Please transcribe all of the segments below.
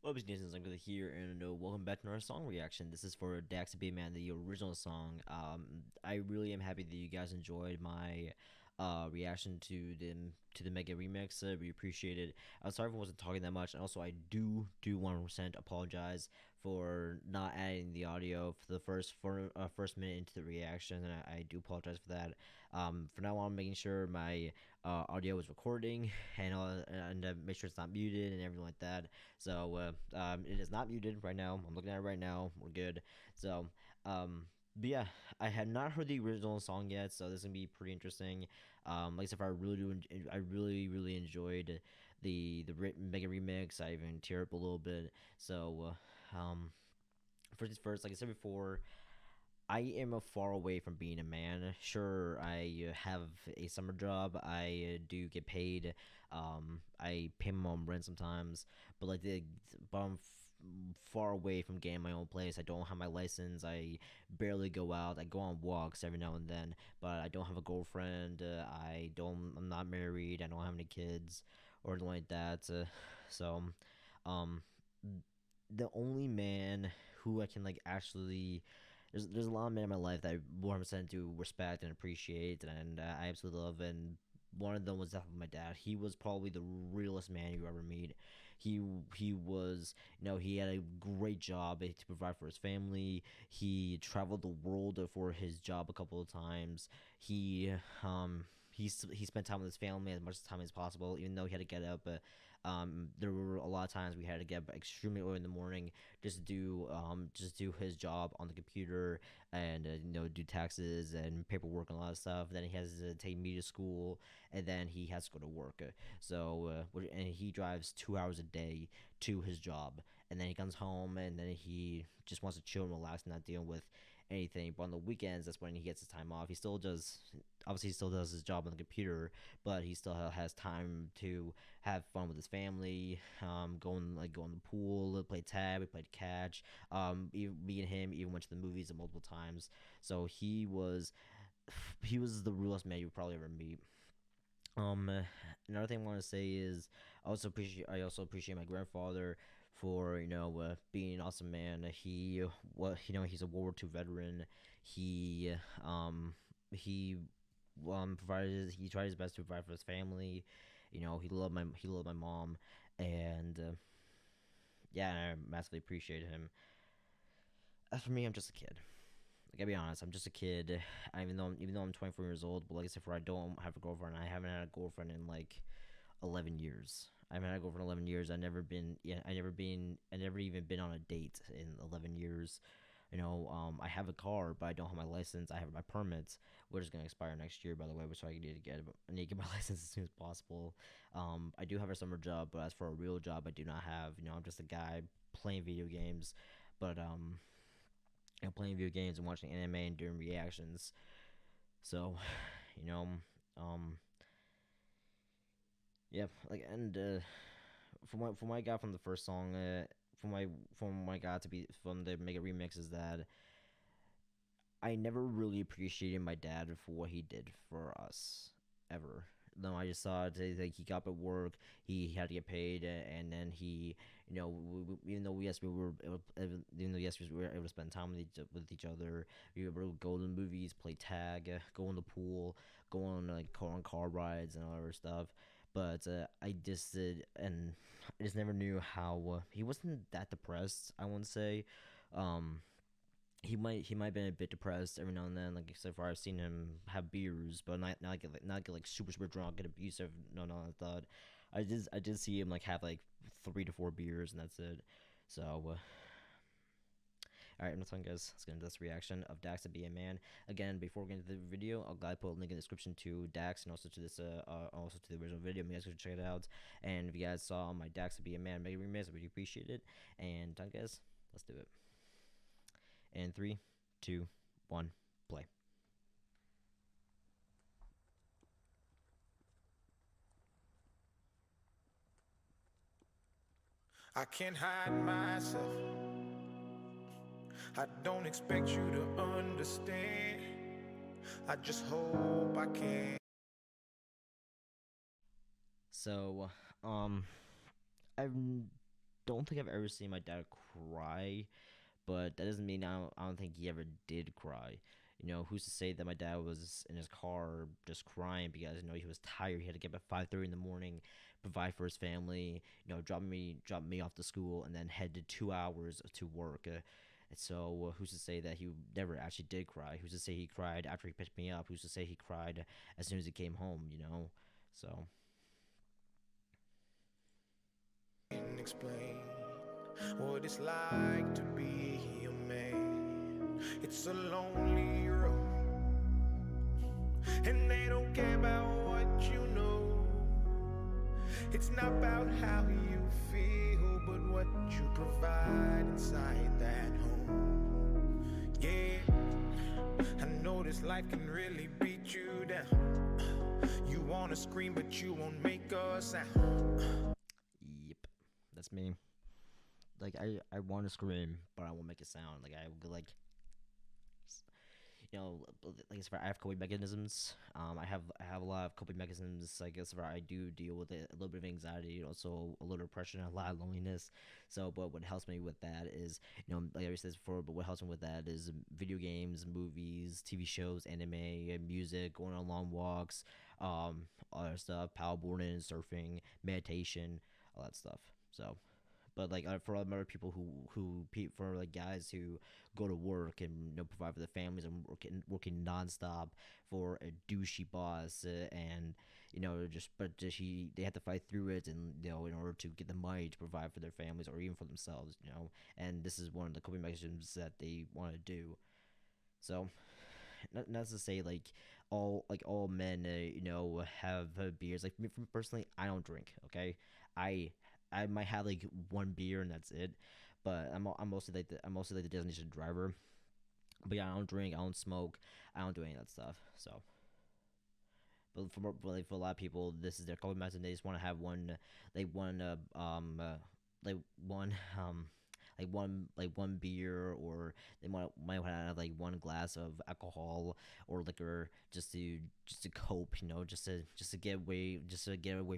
What up, Nathan? I'm good here, and welcome back to our song reaction. This is for Dax to Be Man, the original song. I really am happy that you guys enjoyed my reaction to the Mega remix. We appreciate it. I'm sorry if I wasn't talking that much, and also I do 1% apologize for not adding the audio for the first minute into the reaction, and I do apologize for that. For now on, making sure my audio is recording and make sure it's not muted and everything like that. So it is not muted right now. I'm looking at it right now. We're good. So but yeah, I had not heard the original song yet, so this is gonna be pretty interesting. Like I said, I really enjoyed the Mega remix. I even tear up a little bit. So first things first, like I said before, I am far away from being a man. Sure, I have a summer job. I do get paid. I pay my mom rent sometimes, but but far away from getting my own place. I don't have my license. I barely go out. I go on walks every now and then, but I don't have a girlfriend. I'm not married. I don't have any kids or anything like that. So, um, the only man who I can like actually there's a lot of men in my life that I 100% do respect and appreciate, and I absolutely love. And one of them was definitely my dad. He was probably the realest man you ever meet. He was, he had a great job to provide for his family. He traveled the world for his job a couple of times. He spent time with his family as much time as possible, even though he had to get up. There were a lot of times we had to get up extremely early in the morning just do his job on the computer and do taxes and paperwork and a lot of stuff. Then he has to take me to school, and then he has to go to work. And he drives 2 hours a day to his job, and then he comes home, and then he just wants to chill and relax, and not dealing with anything. But on the weekends, that's when he gets his time off. He still does his job on the computer, but he still has time to have fun with his family. Go in the pool, play tag, we played catch. Me and him even went to the movies multiple times. So he was the realest man you would probably ever meet. Another thing I want to say is I also appreciate my grandfather for being an awesome man. He's a World War II veteran. He provided he tried his best to provide for his family. He loved my mom, and yeah, I massively appreciate him. As for me, I'm just a kid. I gotta be honest, I'm just a kid. Even though I'm 24 years old, but like I said, I don't have a girlfriend. I haven't had a girlfriend in like 11 years. I haven't had a girlfriend in 11 years. I never even been on a date in 11 years. I have a car, but I don't have my license. I have my permits, which is gonna expire next year, by the way, which I need to get my license as soon as possible. I do have a summer job, but as for a real job, I do not have. I'm just a guy playing video games, but playing video games and watching anime and doing reactions. So, you know, um, yeah, like and from what I got from the first song, from what I got to be from the Mega remix is that I never really appreciated my dad for what he did for us ever. No, I just saw it like he got up at work, he had to get paid, and then even though yes we were even though yes we were able to spend time with each other, we were able to go to the movies, play tag, go in the pool, go on car rides and all that other stuff. But I just never knew how he wasn't that depressed. I wouldn't say. Um, he might have been a bit depressed every now and then. Like so far, I've seen him have beers, but not get like super drunk and abusive. No, I thought I did see him like have like 3 to 4 beers and that's it. So all right, I'm not talking guys. Let's get into this reaction of Dax to Be a Man. Again, before we get into the video, I'll gladly put a link in the description to Dax and also to this also to the original video. You guys can check it out. And if you guys saw my Dax to Be a Man mega remix, I really appreciate it. And guys, let's do it. And 3, 2, 1, play. I can't hide myself. I don't expect you to understand. I just hope I can. So, I've don't think I've ever seen my dad cry, but that doesn't mean I don't think he ever did cry. Who's to say that my dad was in his car just crying because he was tired. He had to get up at 5:30 in the morning, provide for his family. Drop me off to school, and then head to 2 hours to work. So who's to say that he never actually did cry? Who's to say he cried after he picked me up? Who's to say he cried as soon as he came home? So Can explain what it's like to be a man. It's a lonely road, and they don't care about what you know. It's not about how you feel, but what you provide inside that home. Yeah, I know this life can really beat you down. You wanna scream, but you won't make a sound. yep, that's me. Like I want to scream, but I won't make a sound. Like I would like like as far I have coping mechanisms. I have a lot of coping mechanisms. I guess where I do deal with it, a little bit of anxiety, also a little depression, a lot of loneliness. So, but what helps me with that is, like I said before, but what helps me with that is video games, movies, TV shows, anime, music, going on long walks, other stuff, paddleboarding, surfing, meditation, all that stuff. So, but like for other people for like guys who go to work and provide for their families and working nonstop for a douchey boss, and they have to fight through it, and in order to get the money to provide for their families or even for themselves, and this is one of the coping mechanisms that they want to do. So not to say all men have beers. Like me personally, I don't drink. Okay, I I might have like one beer and that's it. But I'm mostly like the designated driver. But yeah, I don't drink, I don't smoke, I don't do any of that stuff. So, for a lot of people, this is their coping method. They just want to have like one like one one beer, or they might want to have like one glass of alcohol or liquor just to cope, just to get away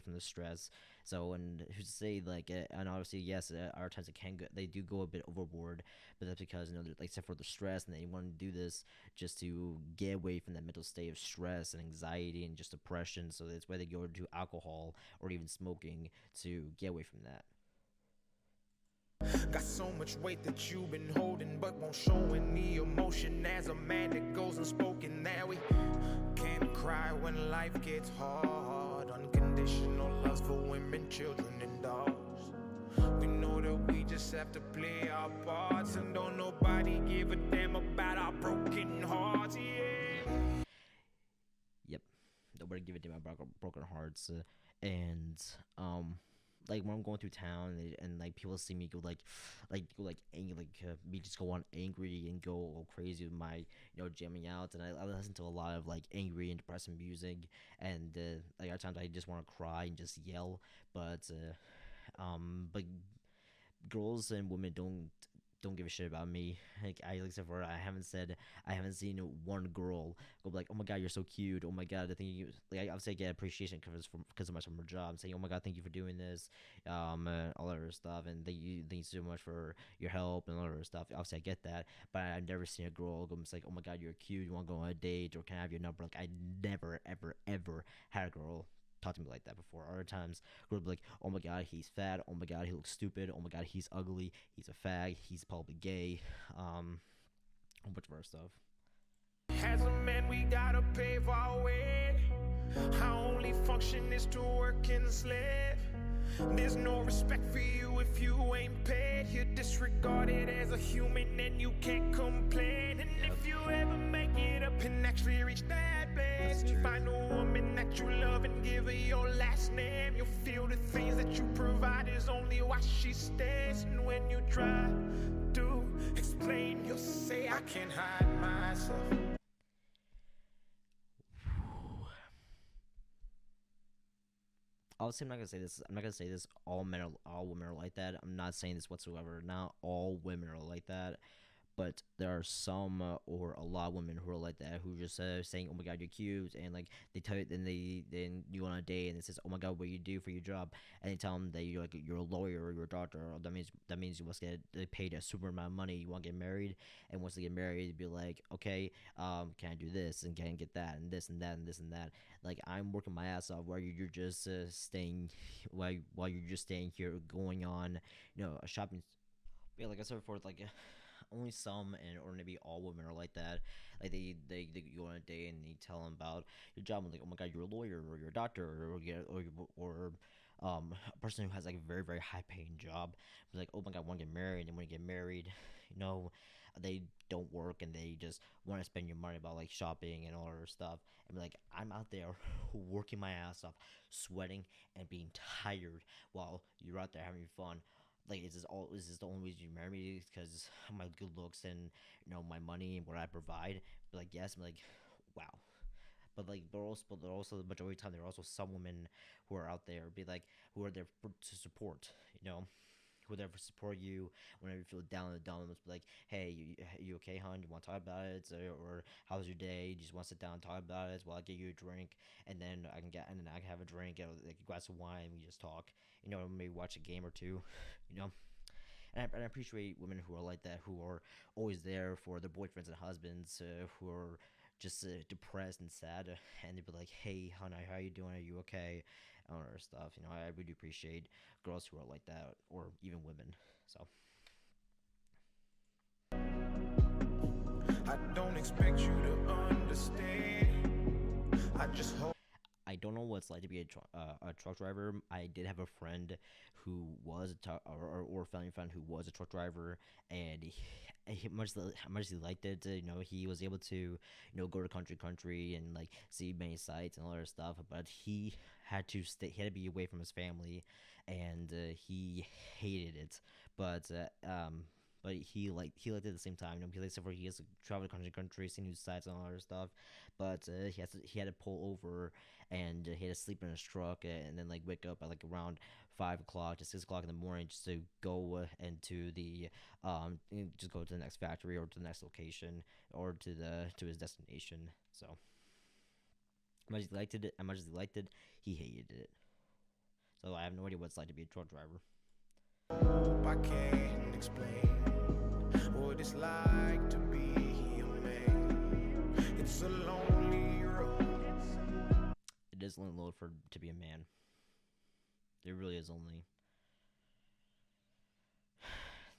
from the stress. So, and who's to say, and obviously yes, our times they do go a bit overboard, but that's because like except for the stress, and they want to do this just to get away from that mental state of stress and anxiety and just depression. So that's why they go to alcohol or even smoking to get away from that. Got so much weight that you've been holding, but won't show any emotion. As a man that goes unspoken, that we can't cry when life gets hard. Unconditional loves for women, children, and dogs. We know that we just have to play our parts, and don't nobody give a damn about our broken hearts. Yeah. Yep, nobody give a damn about broken hearts, and like when I'm going through town, and like people see me go angry, me just go on angry and go all crazy with my jamming out, and I listen to a lot of like angry and depressing music, and like at times I just want to cry and just yell, but girls and women don't give a shit about me. Like I said before, I haven't seen one girl go like, "Oh my god, you're so cute. Oh my god, I think you like." I obviously get appreciation because of my from her job, saying, "Oh my god, thank you for doing this," all that other stuff, and thank you so much for your help and all that other stuff. Obviously, I get that, but I've never seen a girl go like, "Oh my god, you're cute. You want to go on a date, or can I have your number?" Like I never, ever, ever had a girl talk to me like that before. Other times, girls would be like, "Oh my god, he's fat. Oh my god, he looks stupid. Oh my god, he's ugly. He's a fag. He's probably gay." A bunch of other stuff. As a man, we gotta pave our way. Our only function is to work and slave. There's no respect for you if you ain't paid. You're disregarded as a human and you can't complain. And if you ever make it up and actually reach that place and find a woman that you love and give her your last name, you'll feel the things that you provide is only why she stays. And when you try to explain, you'll say, I can't hide myself. Obviously, I'm not gonna say this. I'm not gonna say this. All women are like that. I'm not saying this whatsoever. Not all women are like that, But there are some or a lot of women who are like that, who just saying, "Oh my God, you're cute," and like they tell you, then you go on a date and it says, "Oh my God, what do you do for your job?" And they tell them that you're a lawyer or you're a doctor. Or that means you must get paid a super amount of money. You want to get married, and once they get married, you'd be like, "Okay, can I do this and can I get that and this and that and this and that?" Like I'm working my ass off while you're just staying, while you're just staying here, going on, a shopping. Yeah, like I said before, like only some and or maybe all women are like that. Like they go on a date and they tell them about your job and like, oh my God, you're a lawyer or you're a doctor or a person who has like a very very high paying job. Like, oh my God, I want to get married. And when you get married, you know, they don't work and they just want to spend your money about like shopping and all that stuff. And be like, I'm out there working my ass off, sweating and being tired while you're out there having fun. Like, is this the only reason you marry me? Because my good looks and my money and what I provide? But like, yes. I'm like, wow. But like, but also the majority of the time there are also some women who are out there, be like, who are there to support, who are there to support you whenever you feel down in the dumps. Be like, hey, you okay, hon? You want to talk about it? Or how's your day? You just want to sit down and talk about it while I get you a drink, and then I can have a drink, like a glass of wine, and we just talk. Maybe watch a game or two, you know. And I appreciate women who are like that, who are always there for their boyfriends and husbands, who are just depressed and sad, and they'd be like, "Hey, honey, how you doing? Are you okay?" And all that stuff. I really appreciate girls who are like that, or even women. So I don't expect you to understand. I just hope. I don't know what it's like to be a truck driver. I did have a friend who was or family friend who was a truck driver, and much as he liked it, he was able to go to country and like see many sights and all that stuff. But he had to stay. He had to be away from his family, and he hated it. But he liked it at the same time. He likes it where he has to travel to country, see new sights and all that stuff. But he had to pull over and he had to sleep in his truck and then like wake up at like around 5 o'clock to 6 o'clock in the morning just to go into the just go to the next factory or to the next location or to his destination. So much as he liked it, he hated it. So I have no idea what it's like to be a truck driver. I can't explain what it's like to be a man. It's a lonely road. It is lonely load for to be a man. It really is lonely.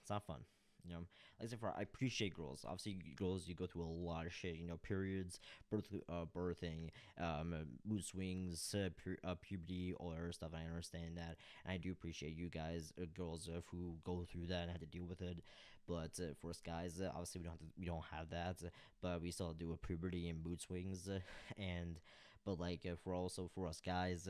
It's not fun. Like I said, I appreciate girls. Obviously, girls, you go through a lot of shit. Periods, birthing, mood swings, puberty, all that other stuff. I understand that, and I do appreciate you guys, girls, who go through that and have to deal with it. But for us guys, obviously we don't have that, but we still do with puberty and mood swings, and but like for us guys,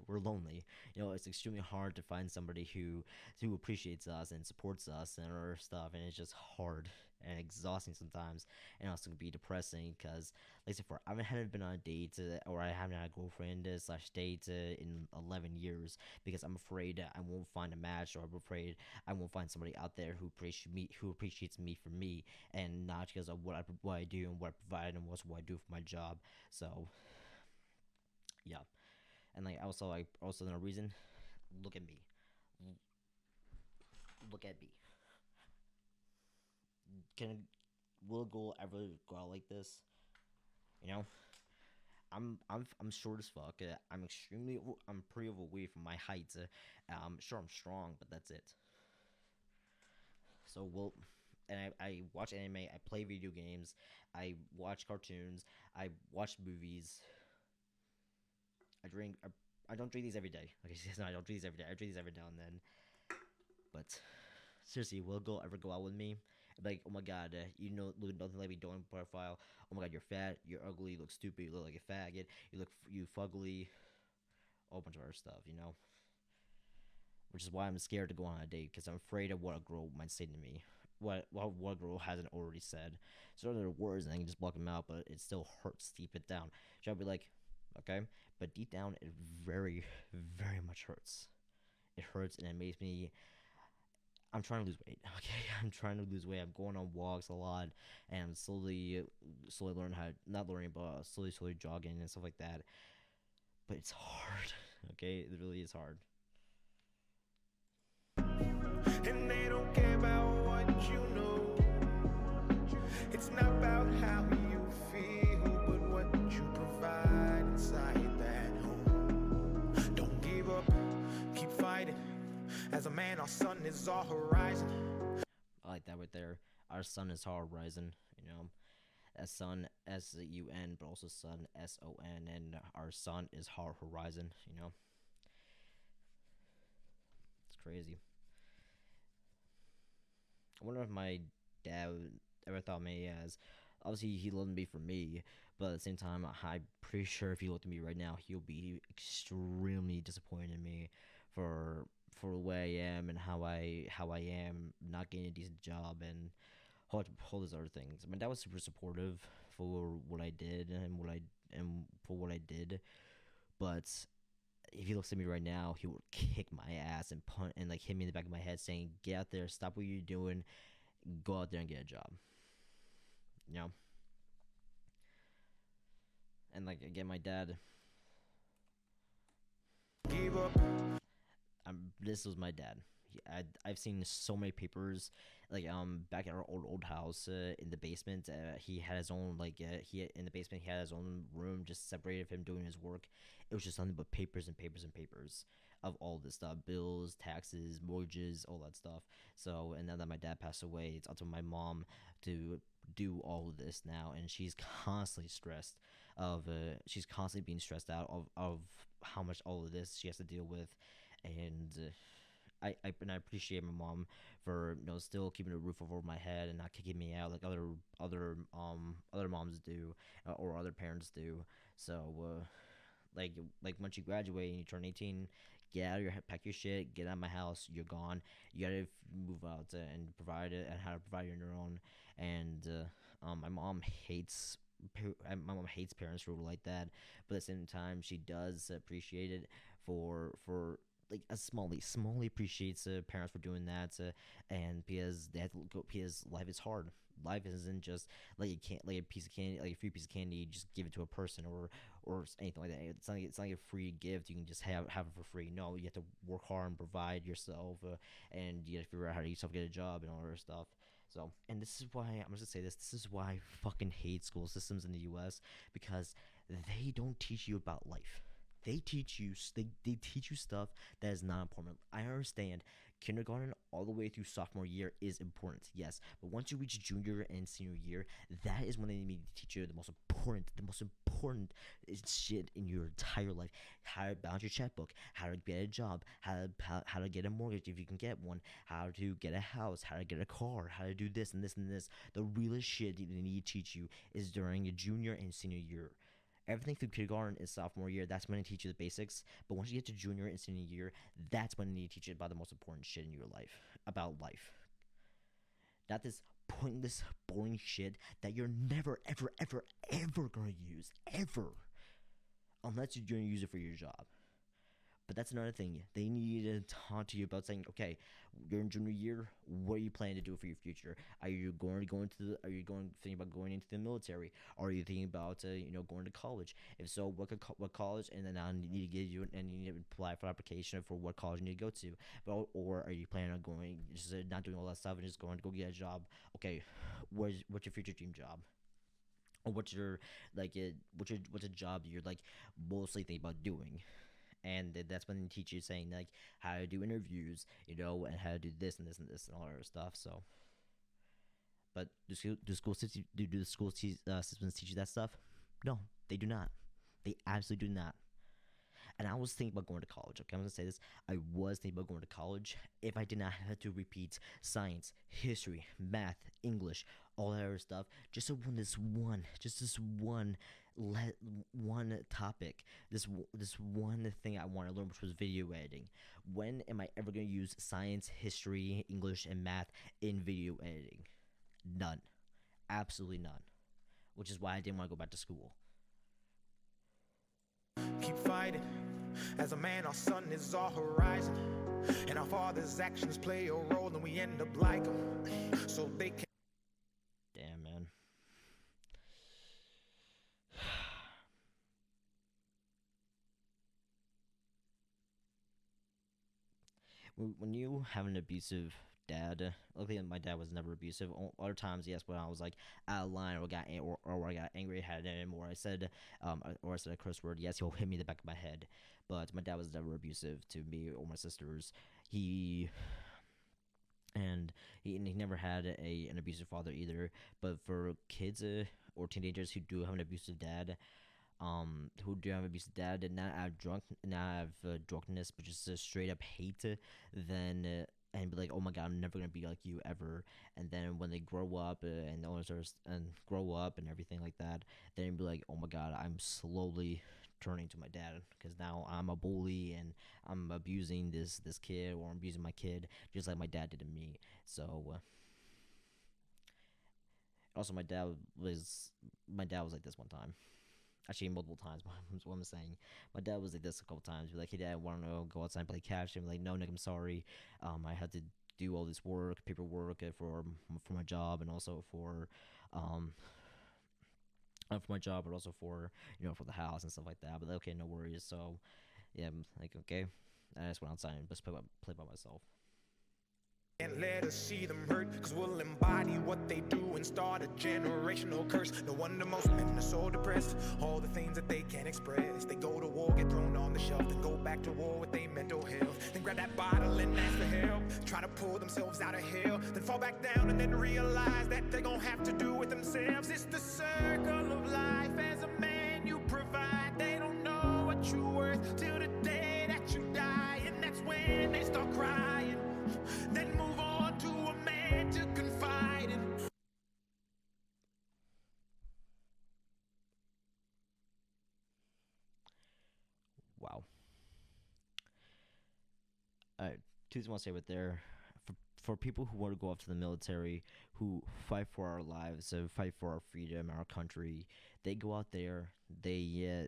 we're lonely. It's extremely hard to find somebody who appreciates us and supports us and our stuff, and it's just hard and exhausting sometimes, and also can be depressing because, like I said, I haven't been on a date or I haven't had a girlfriend slash date in 11 years because I'm afraid I won't find a match, or I'm afraid I won't find somebody out there who appreciates me for me and not because of what I do and what I provide and what I do for my job. So yeah, and like also another reason, look at me, look at me. Can will a girl ever go out like this? You know, I'm short as fuck. I'm pretty overweight for my height. Sure, I'm strong, but that's it. So and I watch anime. I play video games. I watch cartoons. I watch movies. I drink. I don't drink these every day. Okay, no, I don't drink these every day. I drink these every now and then. But seriously, will a girl ever go out with me? Like, oh my God, look nothing like me doing profile. Oh my God, you're fat, you're ugly, you look stupid, you look like a faggot, you fugly, a whole bunch of other stuff. Which is why I'm scared to go on a date because I'm afraid of what a girl might say to me. What a girl hasn't already said. So there are words and I can just block them out, but it still hurts deep it down. So I'll be like, okay, but deep down it very, very much hurts. It hurts and it makes me I'm trying to lose weight. Okay, I'm trying to lose weight. I'm going on walks a lot, and I'm slowly learning how not learning, but slowly jogging and stuff like that. But it's hard. Okay, it really is hard. And they don't care about what you know. It's not about how you feel, but what you provide inside that home. Don't give up, keep fighting. As a man, our sun is our horizon. I like that right there. Our sun is our horizon. You know, as sun SUN, but also sun SON, and our sun is our horizon. You know, it's crazy. I wonder if my dad ever thought me as. Obviously, he loved me for me, but at the same time, I'm pretty sure if he looked at me right now, he'll be extremely disappointed in me for the way I am and how I am not getting a decent job and all those other things. My dad was super supportive for what I did and for what I did, but if he looks at me right now, he would kick my ass and punt and like hit me in the back of my head, saying, "Get out there, stop what you're doing, go out there and get a job." You know, and like again, my dad. Give up. This was my dad. I've seen so many papers, like back at our old house in the basement. He had his own in the basement he had his own room just separated from him doing his work. It was just nothing but papers and papers and papers of all this stuff, bills, taxes, mortgages, all that stuff. So and now that my dad passed away, it's up to my mom to do all of this now, and she's constantly stressed she's constantly being stressed out of how much all of this she has to deal with, and I appreciate my mom for still keeping a roof over my head and not kicking me out like other moms do, or other parents do. So like once you graduate and you turn 18, get out of your pack your shit, get out of my house, you're gone. You gotta move out and provide it and how to provide it on your own. And my mom hates. My mom hates parents who are like that, but at the same time, she does appreciate it for like a smallly appreciates parents for doing that, and because they have to go because life is hard. Life isn't just like you can't like a piece of candy, like a free piece of candy, you just give it to a person or anything like that. It's not like a free gift you can just have it for free. No, you have to work hard and provide yourself, and you have to figure out how to yourself get a job and all that stuff. So, and this is why I'm just say this. This is why I fucking hate school systems in the U.S. because they don't teach you about life. They teach you stuff that is not important. I understand kindergarten all the way through sophomore year is important, yes, but once you reach junior and senior year, that is when they need to teach you the most important shit in your entire life. How to balance your checkbook, how to get a job, how to get a mortgage if you can get one, how to get a house, how to get a car, how to do this and this and this. The realest shit that they need to teach you is during your junior and senior year. Everything through kindergarten is sophomore year. That's when they teach you the basics. But once you get to junior and senior year, that's when they need to teach you about the most important shit in your life. About life. Not this pointless, boring shit that you're never, ever gonna use. Ever. Unless you're gonna use it for your job. But that's another thing. They need to talk to you about saying, okay, you're in junior year. What are you planning to do for your future? Are you going to go into the? Are you going thinking about going into the military? Are you thinking about going to college? If so, what college? And then I need to get you and you need to apply for application for what college you need to go to. But or are you planning on going just not doing all that stuff and just going to go get a job? Okay, what's your future dream job? Or what's your what's a job you're like mostly thinking about doing? And that's when the teacher is saying like how to do interviews, and how to do this and this and this and all that other stuff. So, but do the school systems teach you that stuff? No, they do not. They absolutely do not. And I was thinking about going to college. Okay, I'm gonna say this. I was thinking about going to college if I did not have to repeat science, history, math, English, all that other stuff, just to win this one topic, this one thing I want to learn, which was video editing. When am I ever going to use science, history, English, and math in video editing? None. Absolutely none. Which is why I didn't want to go back to school. Keep fighting. As a man, our sun is our horizon. And our father's actions play a role, and we end up like them. So they can. Damn, man. When you have an abusive dad, luckily my dad was never abusive. Other times, yes, when I was like out of line or or I got angry at him, or I said a curse word, yes, he'll hit me in the back of my head. But my dad was never abusive to me or my sisters. He and he never had an abusive father either. But for kids or teenagers who do have an abusive dad, who do have abusive dad, and not out of drunkenness, but just straight up hate, then and be like, oh my god, I'm never gonna be like you ever. And then when they grow up and grow up and everything like that, then be like, oh my god, I'm slowly turning to my dad because now I'm a bully and I'm abusing this kid, or I'm abusing my kid just like my dad did to me. So also my dad was like this one time. Actually, multiple times. What I'm saying, my dad was like this a couple times. Be like, "Hey, Dad, I want to go outside and play catch." And I'm like, "No, Nick, I'm sorry. I had to do all this paperwork for my job, and also for my job, but also for for the house and stuff like that." But like, okay, no worries. So yeah, I'm like, okay. I just went outside and just play by myself. And let us see them hurt, cause we'll embody what they do and start a generational curse. No wonder most men are so depressed, all the things that they can't express. They go to war, get thrown on the shelf, then go back to war with their mental health. Then grab that bottle and ask for help, try to pull themselves out of hell, then fall back down and then realize that they're gonna have to do it themselves. It's the circle of life. As a man you provide, they don't know what you're worth till the day that you die. And that's when they start crying, then move on to a man to confide in. Wow. Two things I want to say right there. For people who want to go off to the military, who fight for our lives, fight for our freedom, our country, they go out there, they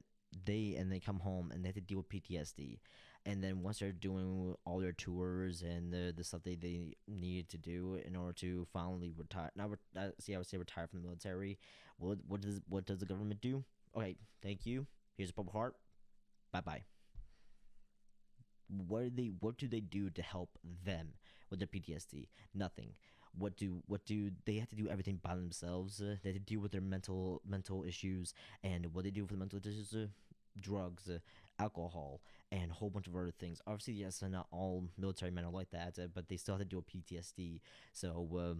come home and they have to deal with PTSD. And then once they're doing all their tours and the stuff they need to do in order to finally retire, I would say retire from the military. What does the government do? Okay, thank you. Here's a Purple Heart. Bye bye. What do they do to help them with their PTSD? Nothing. What do they have to do everything by themselves? They have to deal with their mental issues, and what they do for the mental issues, drugs, alcohol, and a whole bunch of other things. Obviously, yes, not all military men are like that, but they still have to deal with PTSD. So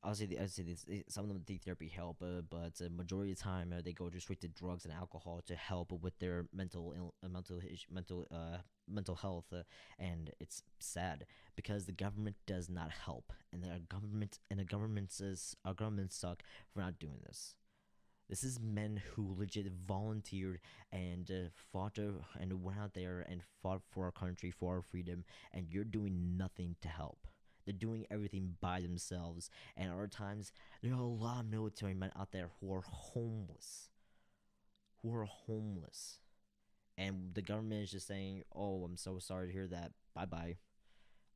I'll say this, some of them think therapy help, but majority of the time they go just straight to drugs and alcohol to help with their mental health, and it's sad because the government does not help, and our government suck for not doing this. This is men who legit volunteered and fought and went out there and fought for our country, for our freedom, and you're doing nothing to help. They're doing everything by themselves, and other times there are a lot of military men out there who are homeless, and the government is just saying, "Oh, I'm so sorry to hear that. Bye bye."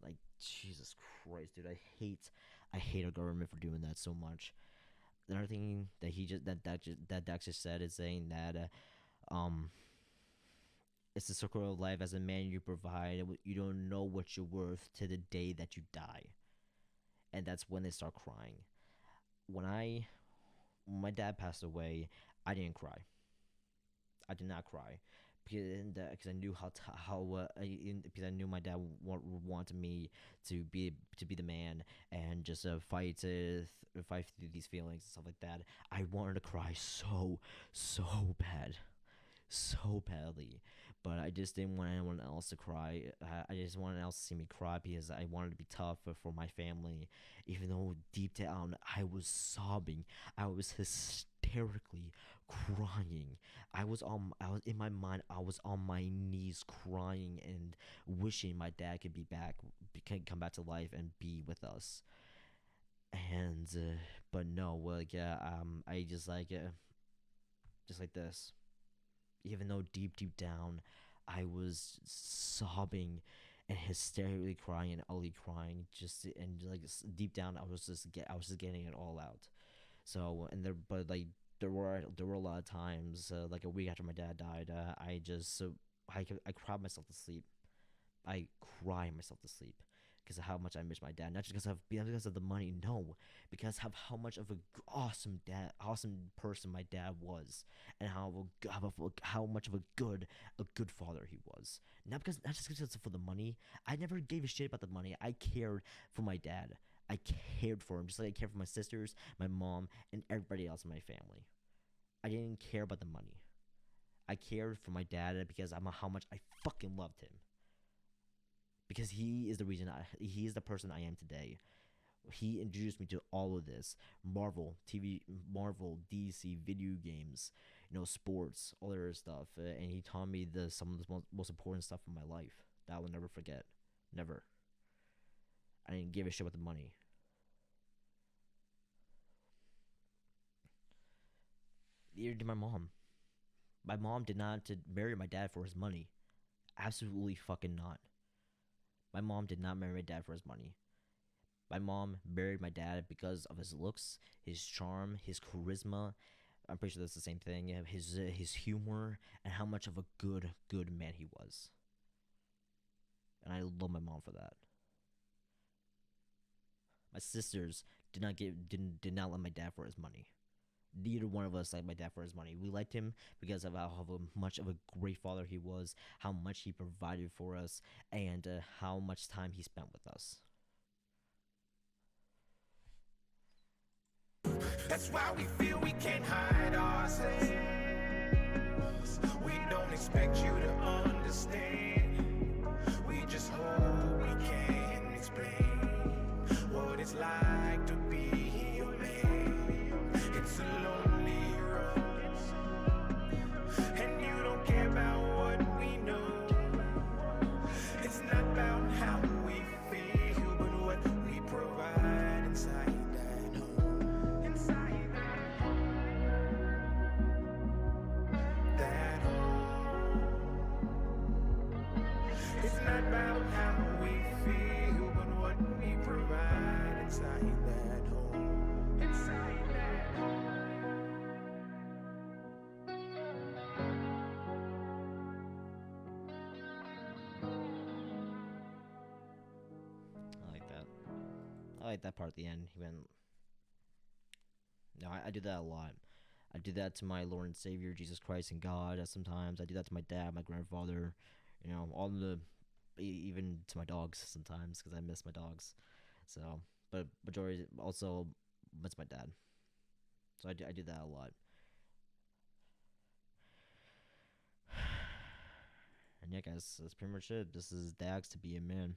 Like, Jesus Christ, dude, I hate our government for doing that so much. Another thing that Dax just said is saying that it's the circle of life. As a man, you provide. You don't know what you're worth to the day that you die, and that's when they start crying. When my dad passed away, I didn't cry. I did not cry because I knew because I knew my dad wanted me to be the man and just fight through these feelings and stuff like that. I wanted to cry so bad, so badly, but I just didn't want anyone else to cry. I just wanted else to see me cry because I wanted to be tough for my family, even though deep down I was sobbing. I was hysterically crying. I was in my mind. I was on my knees crying and wishing my dad could be back, can come back to life and be with us. And but no, like I just like this. Even though deep down I was sobbing and hysterically crying and ugly crying, just and like deep down I was just getting it all out. So and there, but like there were a lot of times, like a week after my dad died, I just I cried myself to sleep. I cry myself to sleep because of how much I miss my dad. Not just because of the money, no, because of how much of a awesome dad, awesome person my dad was, and how much of a good father he was. Not just because for the money. I never gave a shit about the money. I cared for my dad. I cared for him just like I cared for my sisters, my mom, and everybody else in my family. I didn't care about the money. I cared for my dad because I'm how much I fucking loved him because he is the reason he is the person I am today. He introduced me to all of this Marvel TV, Marvel, DC, video games, sports, all that other stuff, and he taught me the some of the most important stuff in my life that I will never forget. Never. I didn't give a shit about the money. Neither did my mom. My mom did not to marry my dad for his money. Absolutely fucking not. My mom did not marry my dad for his money. My mom married my dad because of his looks, his charm, his charisma. I'm pretty sure that's the same thing. His humor and how much of a good man he was. And I love my mom for that. My sisters did not love my dad for his money. Neither one of us liked my dad for his money. We liked him because of how much of a great father he was, how much he provided for us, and how much time he spent with us. That's why we feel we can't hide ourselves. We don't expect you to understand. We just hope we can explain what it's like to be your man. It's a lonely road, and you don't care about what we know. It's not about how we feel, but what we provide inside that home. Inside that home. It's not about how we feel, but what we provide inside that home. Inside that home. I like that. I like that part at the end. He went. No, I do that a lot. I do that to my Lord and Savior, Jesus Christ and God. Sometimes I do that to my dad, my grandfather. All the even to my dogs sometimes because I miss my dogs. So, but majority also miss my dad. So I do that a lot. And yeah, guys, that's pretty much it. This is Dax to be a man.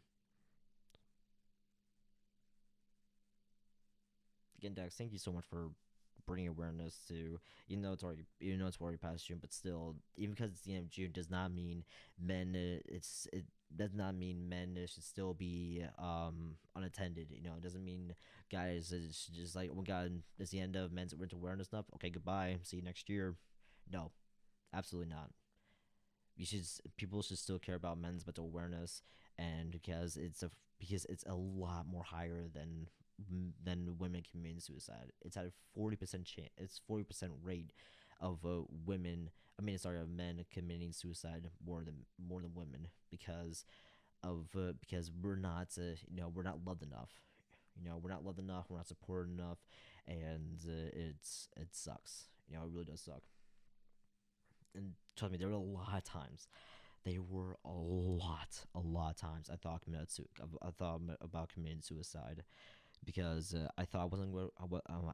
Again, Dax, thank you so much for bringing awareness to, even though it's already past June, but still, even because it's the end of June, does not mean it does not mean men should still be unattended. It doesn't mean guys it's just like, oh my god, it's the end of men's winter awareness stuff. Okay, goodbye. See you next year. No, absolutely not. You should People should still care about men's mental awareness, and because it's a lot more higher than women committing suicide. It's at a 40% chance. It's 40% rate of women. I mean, sorry, of men committing suicide more than women because we're not loved enough. We're not loved enough. We're not supported enough, and it sucks. It really does suck. And trust me, there were a lot of times. There were a lot of times I thought about committing suicide because I thought I wasn't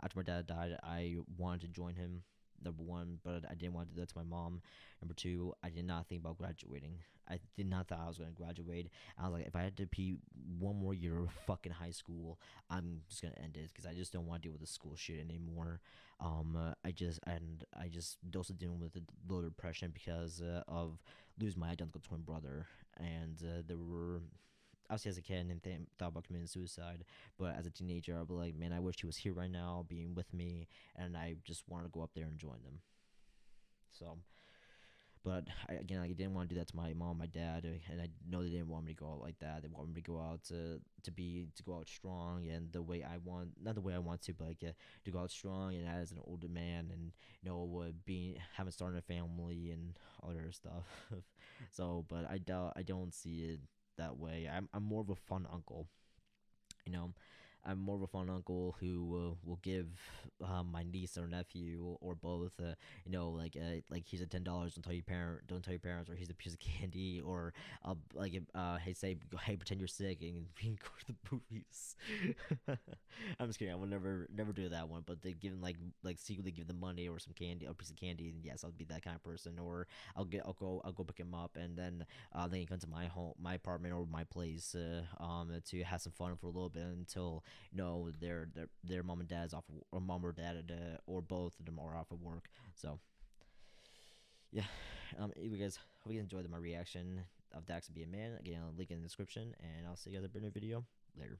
after my dad died. I wanted to join him. Number one, but I didn't want to do that to my mom. Number two, I did not think about graduating. I did not thought I was going to graduate. I was like, if I had to be one more year of fucking high school, I'm just gonna end it because I just don't want to deal with the school shit anymore. I just also dealing with a little depression because of losing my identical twin brother, and there were obviously as a kid and thought about committing suicide, but as a teenager, I'd be like, man, I wish he was here right now, being with me, and I just wanted to go up there and join them. So, But again, I didn't want to do that to my mom, my dad, and I know they didn't want me to go out like that. They want me to go out to go out strong and the way I want, not the way I want to, but like to go out strong and as an older man, and being having started a family and all that other stuff. So, but I don't see it that way. I'm more of a fun uncle, you know. I'm more of a fun uncle who will give my niece or nephew or both, like here's a $10. Don't tell your parents, or here's a piece of candy, or hey, hey, pretend you're sick and we can go to the movies. I'm just kidding. I would never do that one. But they give them like secretly give them money or some candy or a piece of candy, and yes, I'll be that kind of person. Or I'll go pick him up, and then they can come to my home, my apartment, or my place to have some fun for a little bit until their mom and dad's off, or mom or dad, or both of them are off of work. So yeah, you guys hope you enjoyed my reaction of Dax to be a man. Again, I'll link in the description, and I'll see you guys in a video later.